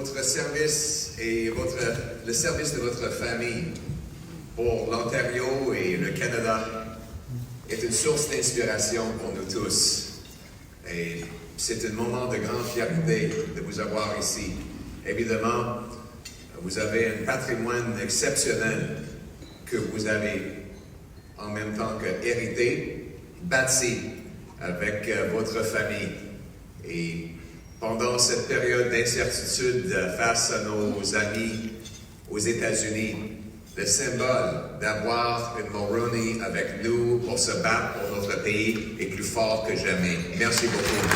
votre service et le service de votre famille pour l'Ontario et le Canada est une source d'inspiration pour nous tous. Et c'est un moment de grande fierté de vous avoir ici. Évidemment, vous avez un patrimoine exceptionnel que vous avez en même temps que hérité, bâti avec votre famille. Et pendant cette période d'incertitude face à nos amis aux États-Unis, le symbole d'avoir une Mulroney avec nous pour se battre pour notre pays est plus fort que jamais. Merci beaucoup.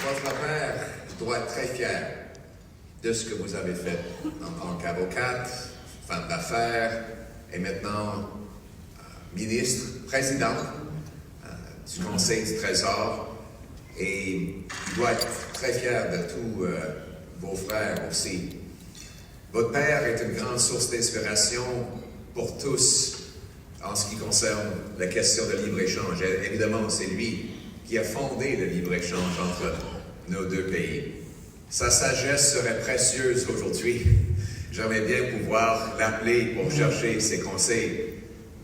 Votre père doit être très fier de ce que vous avez fait en tant qu'avocate, femme d'affaires et maintenant ministre, président du Conseil du Trésor. Et il doit être très fier de tous vos frères aussi. Votre père est une grande source d'inspiration pour tous en ce qui concerne la question de libre-échange. Évidemment, c'est lui qui a fondé le libre-échange entre nos deux pays. Sa sagesse serait précieuse aujourd'hui. J'aimerais bien pouvoir l'appeler pour chercher ses conseils,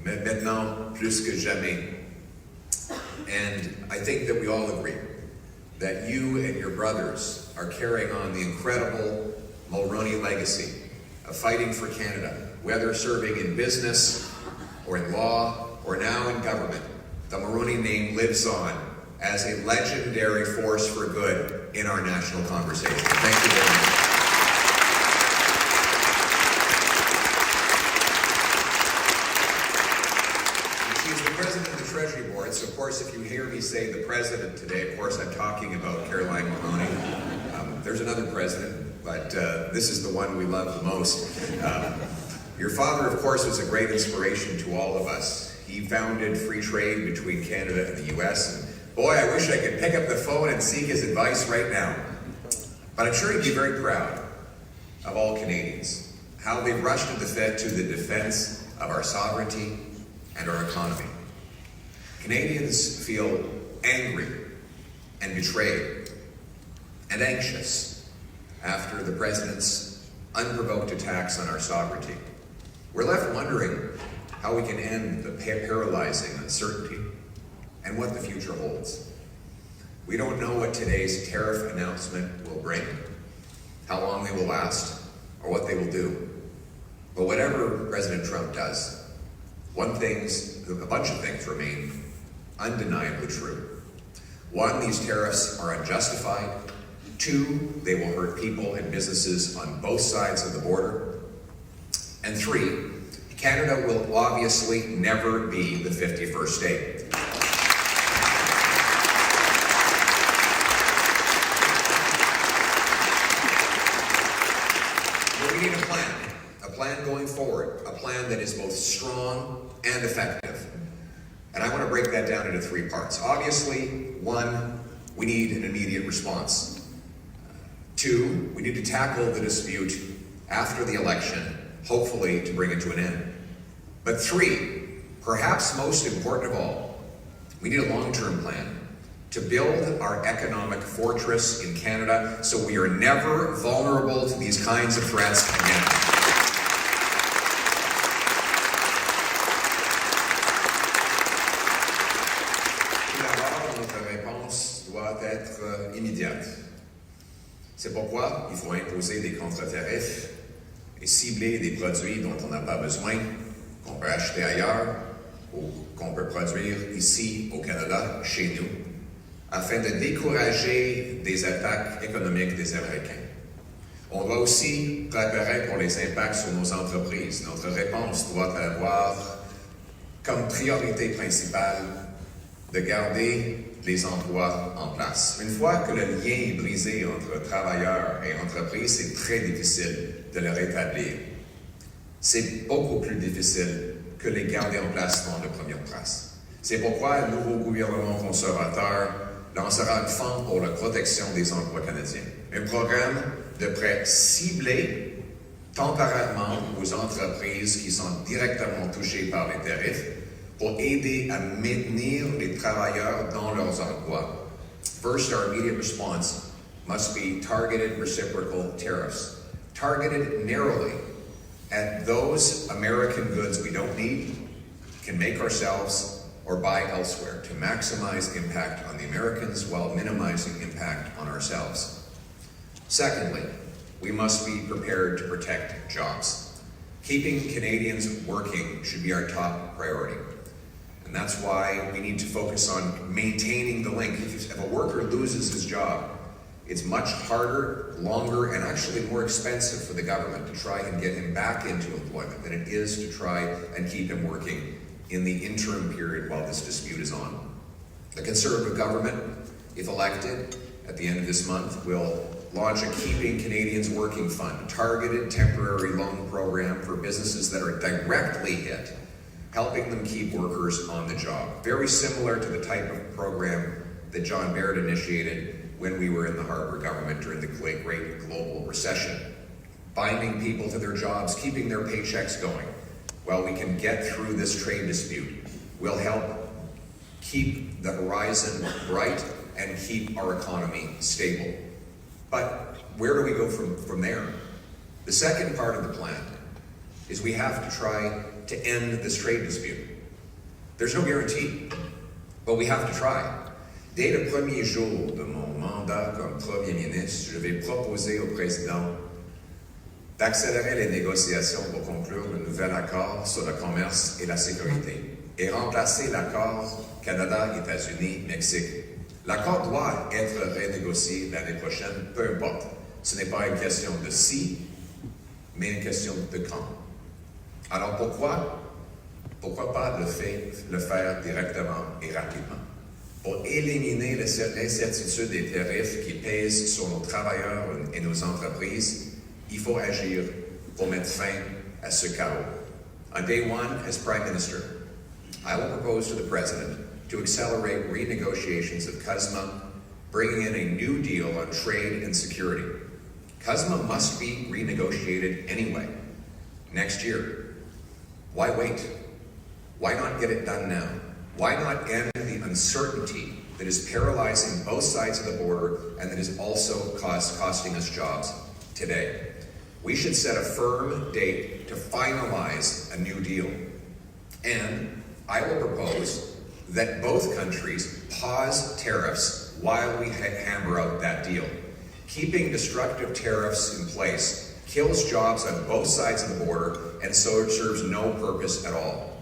mais maintenant, plus que jamais. And I think that we all agree that you and your brothers are carrying on the incredible Mulroney legacy of fighting for Canada, whether serving in business or in law or now in government. The Mulroney name lives on as a legendary force for good in our national conversation. Thank you very much. She's the president of the Treasury Board, so of course if you hear me say the president today, of course I'm talking about Caroline Mulroney. There's another president, but this is the one we love the most. Your father, of course, was a great inspiration to all of us. He founded free trade between Canada and the U.S., and boy, I wish I could pick up the phone and seek his advice right now. But I'm sure he'd be very proud of all Canadians, how they've rushed to the defense of our sovereignty and our economy. Canadians feel angry and betrayed and anxious after the President's unprovoked attacks on our sovereignty. We're left wondering how we can end the paralyzing uncertainty and what the future holds. We don't know what today's tariff announcement will bring, how long they will last, or what they will do. But whatever President Trump does, a bunch of things remain undeniably true. One, these tariffs are unjustified. Two, they will hurt people and businesses on both sides of the border. And three, Canada will obviously never be the 51st state. We need a plan going forward, a plan that is both strong and effective. And I want to break that down into three parts. Obviously, one, we need an immediate response. Two, we need to tackle the dispute after the election, hopefully to bring it to an end. But three, perhaps most important of all, we need a long-term plan to build our economic fortress in Canada so we are never vulnerable to these kinds of threats again. Tout d'abord, notre réponse doit être immédiate. C'est pourquoi il faut imposer des contre-tarifs et cibler des produits dont on n'a pas besoin, qu'on peut acheter ailleurs ou qu'on peut produire ici au Canada, chez nous, afin de décourager des attaques économiques des Américains. On doit aussi préparer pour les impacts sur nos entreprises. Notre réponse doit avoir comme priorité principale de garder les emplois en place. Une fois que le lien est brisé entre travailleurs et entreprises, c'est très difficile de le rétablir. C'est beaucoup plus difficile que les garder en place dans de première place. C'est pourquoi le nouveau gouvernement conservateur lancera un fonds pour la protection des emplois canadiens. Un programme de prêts ciblés temporairement aux entreprises qui sont directement touchées par les tarifs pour aider à maintenir les travailleurs dans leurs emplois. First, our immediate response must be targeted reciprocal tariffs, targeted narrowly at those American goods we don't need, can make ourselves, or buy elsewhere to maximize impact on the Americans while minimizing impact on ourselves. Secondly, we must be prepared to protect jobs. Keeping Canadians working should be our top priority. And that's why we need to focus on maintaining the link. If a worker loses his job, it's much harder, longer, and actually more expensive for the government to try and get him back into employment than it is to try and keep him working in the interim period while this dispute is on. The Conservative government, if elected at the end of this month, will launch a Keeping Canadians Working Fund, a targeted temporary loan program for businesses that are directly hit, helping them keep workers on the job. Very similar to the type of program that John Baird initiated when we were in the Harper government during the great global recession. Binding people to their jobs, keeping their paychecks going while we can get through this trade dispute will help keep the horizon bright and keep our economy stable. But where do we go from there? The second part of the plan is we have to try to end this trade dispute. There's no guarantee, but we have to try. Dès le premier jour de mon mandat comme Premier ministre, je vais proposer au président d'accélérer les négociations pour conclure le nouvel accord sur le commerce et la sécurité et remplacer l'accord Canada-États-Unis-Mexique. L'accord doit être renégocié l'année prochaine, peu importe. Ce n'est pas une question de si, mais une question de quand. Alors pourquoi pas le faire directement et rapidement? Pour éliminer l'incertitude des tarifs qui pèsent sur nos travailleurs et nos entreprises, il faut agir pour mettre fin à ce chaos. On day one, as Prime Minister, I will propose to the President to accelerate renegotiations of CUSMA, bringing in a new deal on trade and security. CUSMA must be renegotiated anyway, next year. Why wait? Why not get it done now? Why not end the uncertainty that is paralyzing both sides of the border and that is also costing us jobs today? We should set a firm date to finalize a new deal. And I will propose that both countries pause tariffs while we hammer out that deal. Keeping destructive tariffs in place kills jobs on both sides of the border and so it serves no purpose at all.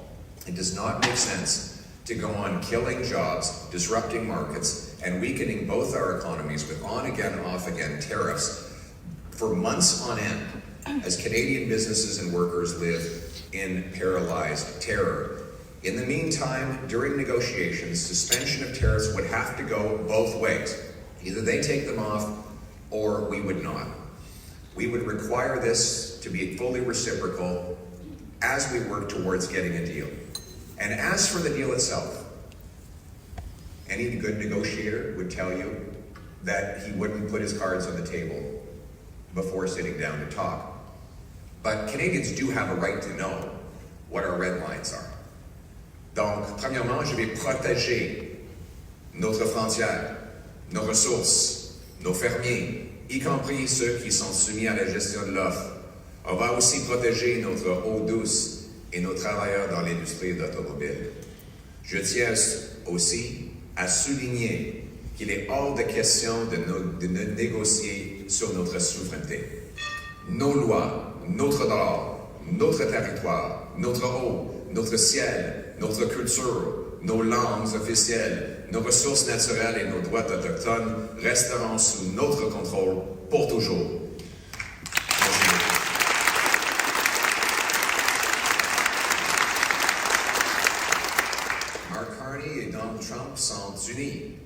It does not make sense to go on killing jobs, disrupting markets, and weakening both our economies with on-again, off-again tariffs for months on end as Canadian businesses and workers live in paralyzed terror. In the meantime, during negotiations, suspension of tariffs would have to go both ways. Either they take them off or we would not. We would require this to be fully reciprocal as we work towards getting a deal. And as for the deal itself, any good negotiator would tell you that he wouldn't put his cards on the table before sitting down to talk. But Canadians do have a right to know what our red lines are. Donc, premièrement, je vais protéger notre frontière, nos ressources, nos fermiers, y compris ceux qui sont soumis à la gestion de l'offre. On va aussi protéger notre eau douce et nos travailleurs dans l'industrie d'automobile. Je tiens aussi à souligner qu'il est hors de question de négocier sur notre souveraineté. Nos lois, notre droit, notre territoire, notre eau, notre ciel, notre culture, nos langues officielles, nos ressources naturelles et nos droits autochtones resteront sous notre contrôle pour toujours. Mark Carney et Donald Trump sont unis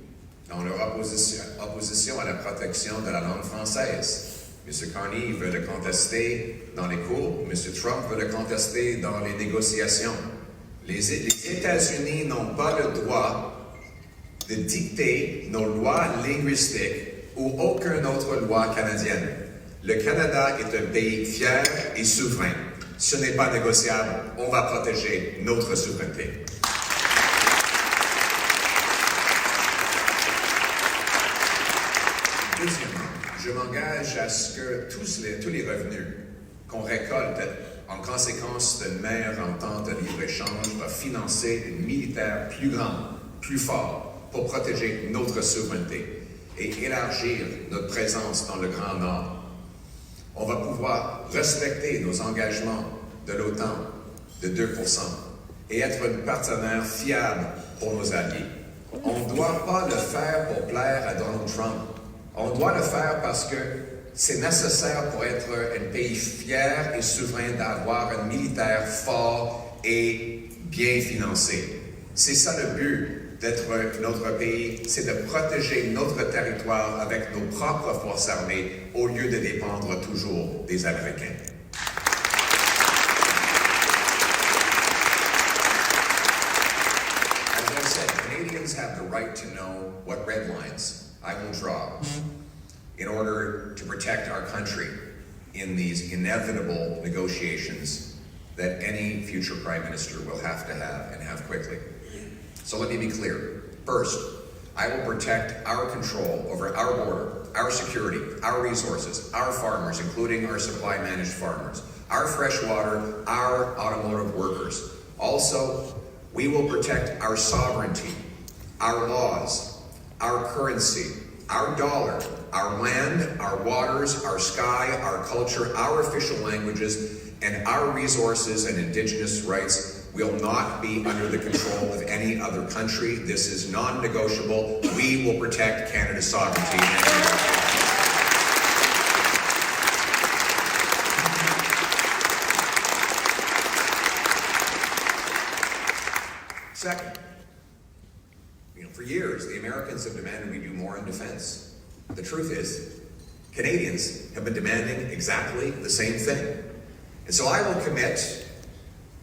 dans leur opposition à la protection de la langue française. M. Carney veut le contester dans les cours, M. Trump veut le contester dans les négociations. Les États-Unis n'ont pas le droit de dicter nos lois linguistiques ou aucune autre loi canadienne. Le Canada est un pays fier et souverain. Ce n'est pas négociable. On va protéger notre souveraineté. je m'engage à ce que tous les revenus qu'on récolte en conséquence d'une meilleure entente de libre-échange va financer une militaire plus grande, plus forte, pour protéger notre souveraineté et élargir notre présence dans le Grand Nord. On va pouvoir respecter nos engagements de l'OTAN de 2% et être un partenaire fiable pour nos alliés. On ne doit pas le faire pour plaire à Donald Trump. On doit le faire parce que c'est nécessaire pour être un pays fier et souverain d'avoir un militaire fort et bien financé. C'est ça le but d'être notre pays, c'est de protéger notre territoire avec nos propres forces armées au lieu de dépendre toujours des Américains. As I said, Canadians have the right to know what red lines I will draw in order to protect our country in these inevitable negotiations that any future Prime Minister will have to have and have quickly. So let me be clear. First, I will protect our control over our border, our security, our resources, our farmers, including our supply-managed farmers, our fresh water, our automotive workers. Also, we will protect our sovereignty, our laws, our currency, our dollar, our land, our waters, our sky, our culture, our official languages, and our resources and indigenous rights will not be under the control of any other country. This is non-negotiable. We will protect Canada's sovereignty. Second, for years, the Americans have demanded we do more in defense. The truth is, Canadians have been demanding exactly the same thing. And so I will commit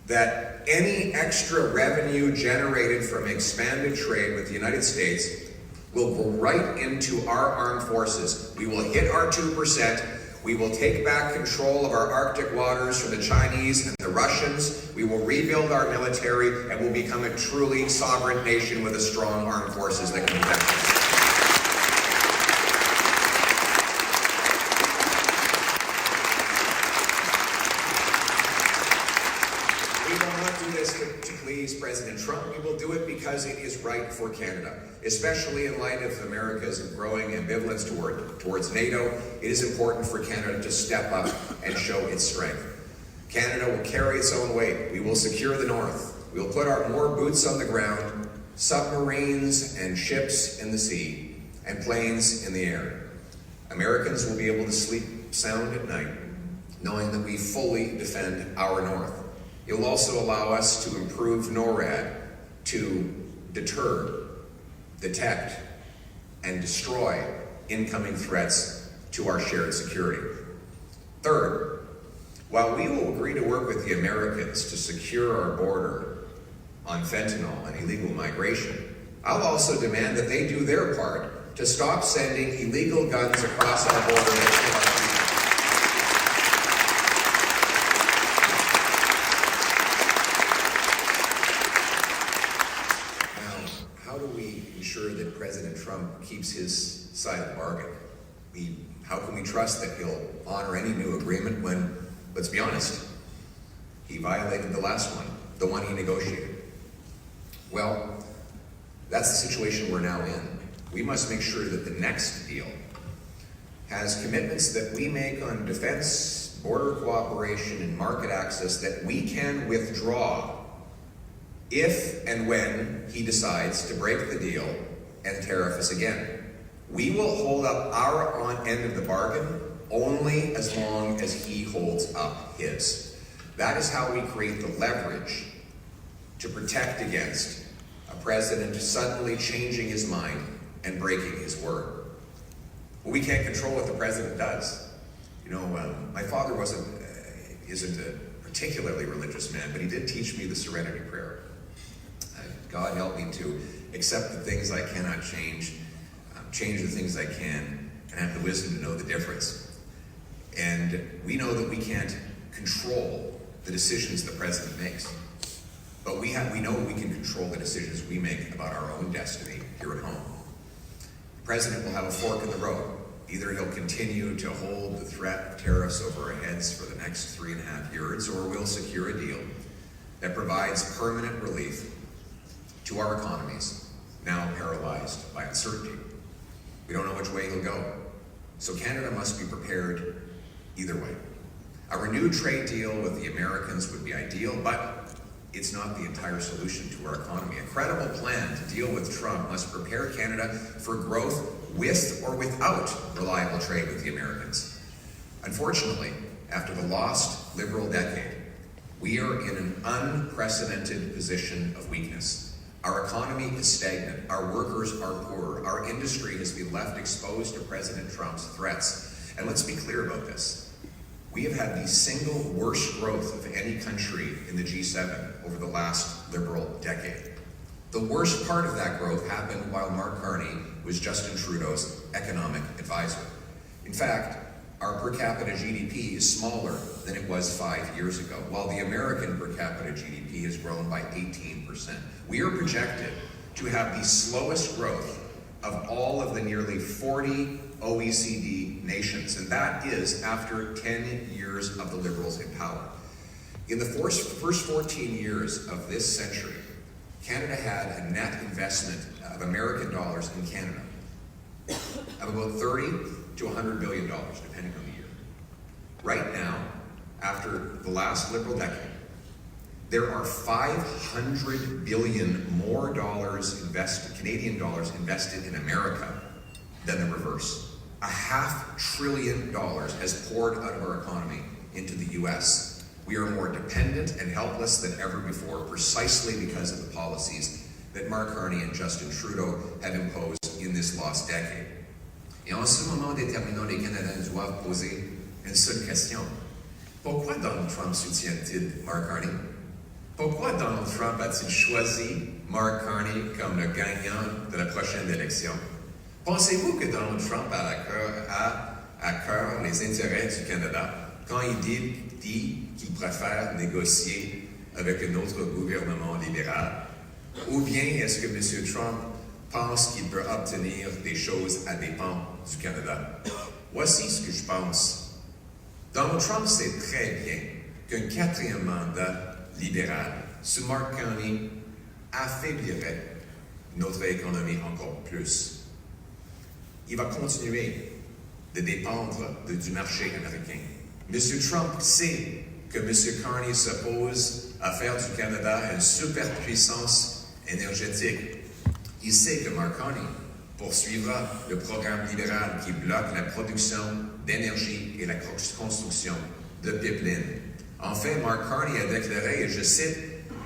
that any extra revenue generated from expanded trade with the United States will go right into our armed forces. We will hit our 2%. We will take back control of our Arctic waters from the Chinese and the Russians. We will rebuild our military and will become a truly sovereign nation with a strong armed forces that can protect us. President Trump, we will do it because it is right for Canada, especially in light of America's growing ambivalence towards NATO. It is important for Canada to step up and show its strength. Canada will carry its own weight. We will secure the North. We will put our more boots on the ground, submarines and ships in the sea, and planes in the air. Americans will be able to sleep sound at night, knowing that we fully defend our North. It will also allow us to improve NORAD to deter, detect, and destroy incoming threats to our shared security. Third, while we will agree to work with the Americans to secure our border on fentanyl and illegal migration, I'll also demand that they do their part to stop sending illegal guns across our border. That President Trump keeps his side of the bargain. How can we trust that he'll honor any new agreement when, let's be honest, he violated the last one, the one he negotiated? Well, that's the situation we're now in. We must make sure that the next deal has commitments that we make on defense, border cooperation, and market access that we can withdraw if and when he decides to break the deal and tariff us again. We will hold up our end of the bargain only as long as he holds up his. That is how we create the leverage to protect against a president suddenly changing his mind and breaking his word. Well, we can't control what the president does. My father isn't a particularly religious man, but he did teach me the Serenity Prayer. God help me to accept the things I cannot change, change the things I can, and have the wisdom to know the difference. And we know that we can't control the decisions the president makes, but we know we can control the decisions we make about our own destiny here at home. The president will have a fork in the road. Either he'll continue to hold the threat of tariffs over our heads for the next 3.5 years, or we'll secure a deal that provides permanent relief to our economies, now paralyzed by uncertainty. We don't know which way he'll go, so Canada must be prepared either way. A renewed trade deal with the Americans would be ideal, but it's not the entire solution to our economy. A credible plan to deal with Trump must prepare Canada for growth with or without reliable trade with the Americans. Unfortunately, after the lost Liberal decade, we are in an unprecedented position of weakness. Our economy is stagnant, our workers are poorer, our industry has been left exposed to President Trump's threats. And let's be clear about this. We have had the single worst growth of any country in the G7 over the last Liberal decade. The worst part of that growth happened while Mark Carney was Justin Trudeau's economic advisor. In fact, our per capita GDP is smaller than it was 5 years ago, while the American per capita GDP has grown by 18%. We are projected to have the slowest growth of all of the nearly 40 OECD nations, and that is after 10 years of the Liberals in power. In the first 14 years of this century, Canada had a net investment of American dollars in Canada of about $30 to $100 billion, depending on the year. Right now, after the last Liberal decade, there are $500 billion more Canadian dollars invested in America than the reverse. $500 billion has poured out of our economy into the US. We are more dependent and helpless than ever before, precisely because of the policies that Mark Carney and Justin Trudeau have imposed in this lost decade. Et en ce moment déterminant, les Canadiens doivent poser une seule question. Pourquoi Donald Trump soutient-il Mark Carney? Pourquoi Donald Trump a-t-il choisi Mark Carney comme le gagnant de la prochaine élection? Pensez-vous que Donald Trump a à cœur les intérêts du Canada quand il dit qu'il préfère négocier avec un autre gouvernement libéral? Ou bien est-ce que M. Trump pense qu'il peut obtenir des choses à dépens du Canada? Voici ce que je pense. Donald Trump sait très bien qu'un 4e mandat libéral sous Mark Carney affaiblirait notre économie encore plus. Il va continuer de dépendre du marché américain. M. Trump sait que M. Carney s'oppose à faire du Canada une superpuissance énergétique. Il sait que Mark Carney poursuivra le programme libéral qui bloque la production d'énergie et la construction de pipelines. Enfin, Mark Carney a déclaré, et je cite,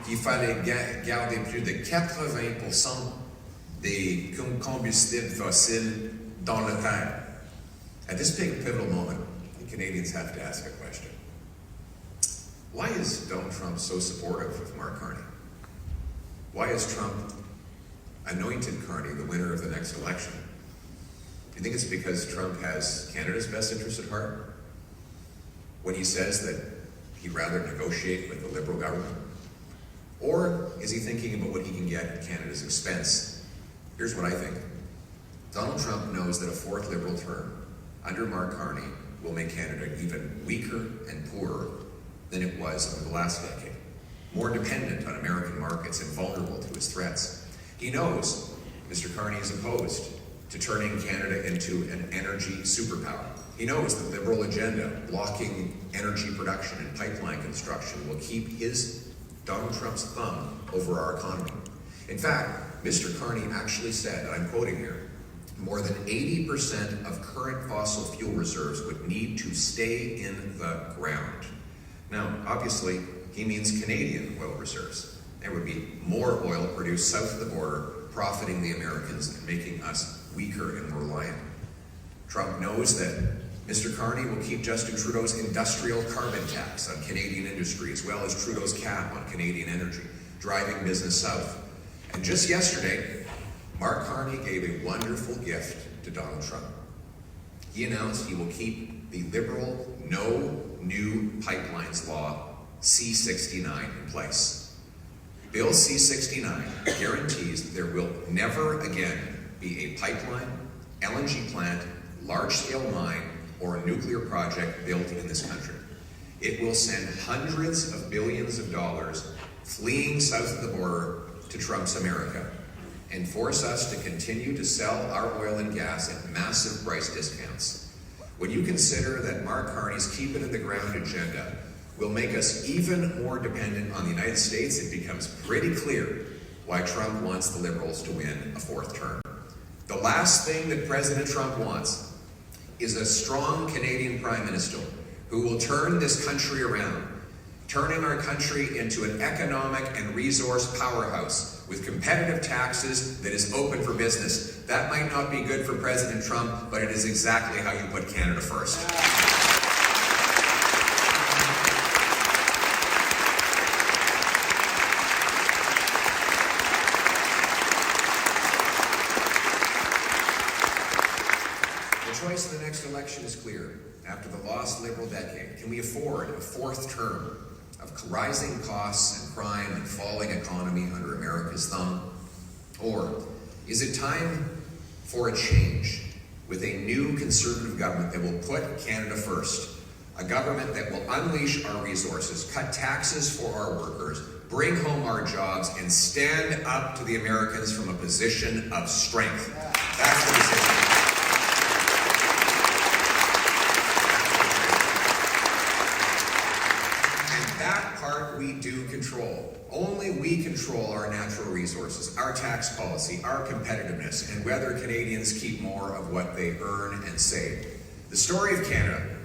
qu'il fallait garder plus de 80% des combustibles fossiles dans la terre. At this big pivotal moment, Canadians have to ask a question. Why is Donald Trump so supportive of Mark Carney? Why has Trump anointed Carney the winner of the next election? Do you think it's because Trump has Canada's best interest at heart when he says that he'd rather negotiate with the Liberal government? Or is he thinking about what he can get at Canada's expense? Here's what I think. Donald Trump knows that a 4th Liberal term under Mark Carney will make Canada even weaker and poorer than it was over the last decade, more dependent on American markets and vulnerable to his threats. He knows Mr. Carney is opposed to turning Canada into an energy superpower. He knows the Liberal agenda blocking energy production and pipeline construction will keep Donald Trump's thumb over our economy. In fact, Mr. Carney actually said, and I'm quoting here, more than 80% of current fossil fuel reserves would need to stay in the ground. Now, obviously, he means Canadian oil reserves. There would be more oil produced south of the border, profiting the Americans and making us weaker and more reliant. Trump knows that Mr. Carney will keep Justin Trudeau's industrial carbon tax on Canadian industry, as well as Trudeau's cap on Canadian energy, driving business south. And just yesterday, Mark Carney gave a wonderful gift to Donald Trump. He announced he will keep the Liberal No New Pipelines Law C-69 in place. Bill C-69 guarantees that there will never again be a pipeline, LNG plant, large-scale mine or a nuclear project built in this country. It will send hundreds of billions of dollars fleeing south of the border to Trump's America and force us to continue to sell our oil and gas at massive price discounts. When you consider that Mark Carney's Keep It in the Ground agenda will make us even more dependent on the United States, it becomes pretty clear why Trump wants the Liberals to win a fourth term. The last thing that President Trump wants is a strong Canadian Prime Minister who will turn this country around, turning our country into an economic and resource powerhouse with competitive taxes that is open for business. That might not be good for President Trump, but it is exactly how you put Canada first. The choice in the next election is clear. After the lost Liberal decade, can we afford a fourth term of rising costs and crime and falling economy under America's thumb? Or is it time for a change with a new Conservative government that will put Canada first? A government that will unleash our resources, cut taxes for our workers, bring home our jobs, and stand up to the Americans from a position of strength. That's the decision. We do control. Only we control our natural resources, our tax policy, our competitiveness, and whether Canadians keep more of what they earn and save. The story of Canada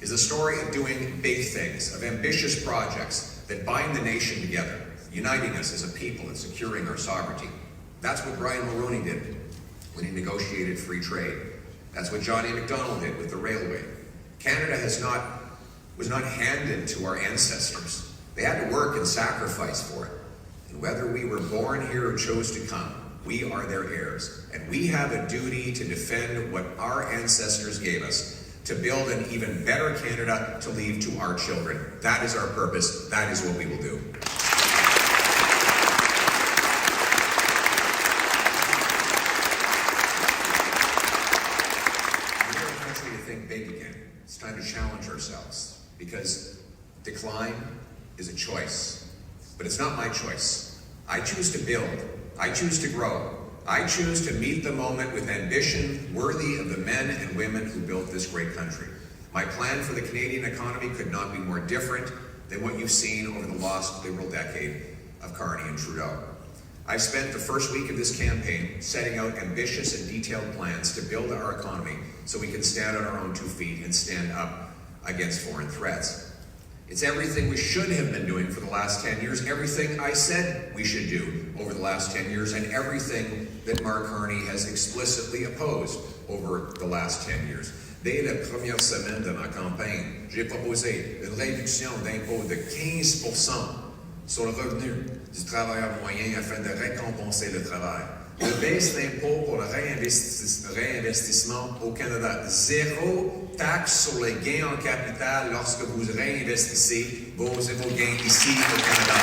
is a story of doing big things, of ambitious projects that bind the nation together, uniting us as a people and securing our sovereignty. That's what Brian Mulroney did when he negotiated free trade. That's what John A. Macdonald did with the railway. Canada was not handed to our ancestors. They had to work and sacrifice for it. And whether we were born here or chose to come, we are their heirs. And we have a duty to defend what our ancestors gave us, to build an even better Canada to leave to our children. That is our purpose. That is what we will do. We're a country to think big again. It's time to challenge ourselves, because decline is a choice, but it's not my choice. I choose to build. I choose to grow. I choose to meet the moment with ambition worthy of the men and women who built this great country. My plan for the Canadian economy could not be more different than what you've seen over the lost Liberal decade of Carney and Trudeau. I've spent the first week of this campaign setting out ambitious and detailed plans to build our economy so we can stand on our own 2 feet and stand up against foreign threats. It's everything we should have been doing for the last 10 years, everything I said we should do over the last 10 years, and everything that Mark Carney has explicitly opposed over the last 10 years. Dès la première semaine de ma campagne, j'ai proposé une réduction d'impôt de 15% sur le revenu du travailleur moyen afin de récompenser le travail. Une baisse d'impôt pour le réinvestissement au Canada. 0 taxe sur les gains en capital lorsque vous réinvestissez vos gains ici au Canada.